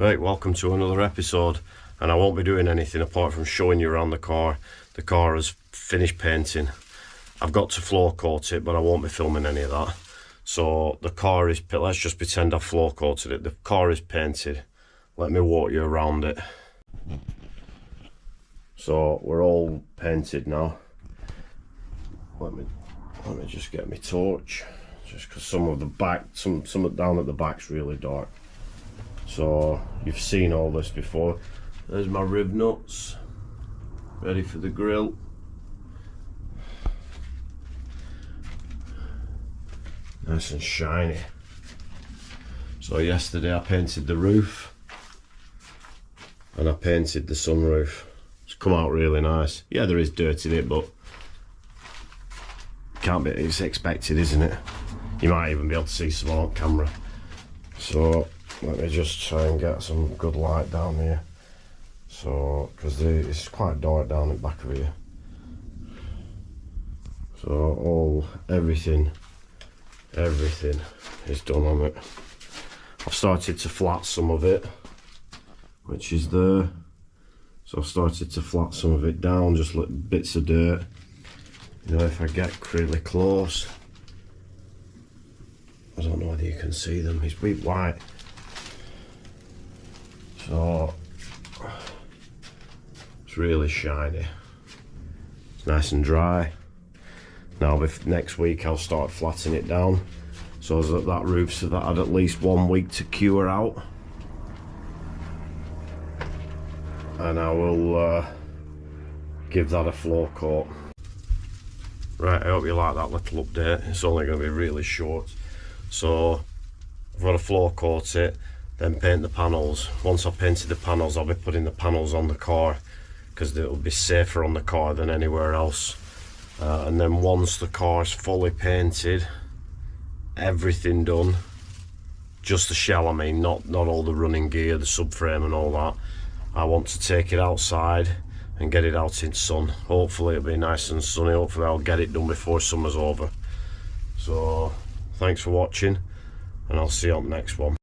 Right, welcome to another episode, and I won't be doing anything apart from showing you around the car. The car has finished painting. I've got to floor coat it, but I won't be filming any of that. So the car is, let's just pretend I've floor coated it. The car is painted. Let me walk you around it. So we're all painted now. Let me just get my torch, just because some of the back, some down at the back's really dark. So you've seen all this before. There's my rib nuts, ready for the grill. Nice and shiny. So yesterday I painted the roof and I painted the sunroof. It's come out really nice. Yeah, there is dirt in it, but can't be, it's expected, isn't it? You might even be able to see some on camera. So let me just try and get some good light down here. So, because it's quite dark down at the back of here. So everything is done on it. I've started to flat some of it, which is there. So I've started to flat some of it down, just little bits of dirt. You know, if I get really close, I don't know whether you can see them, it's wheat white. So it's really shiny. It's nice and dry. Now next week I'll start flattening it down so that roof's had at least 1 week to cure out. And I will give that a floor coat. Right, I hope you like that little update. It's only going to be really short. So I've got to floor coat it, then paint the panels. Once I've painted the panels, I'll be putting the panels on the car because it'll be safer on the car than anywhere else. And then once the car's fully painted, everything done, just the shell, I mean, not all the running gear, the subframe and all that, I want to take it outside and get it out in sun. Hopefully it'll be nice and sunny. Hopefully I'll get it done before summer's over. So thanks for watching, and I'll see you on the next one.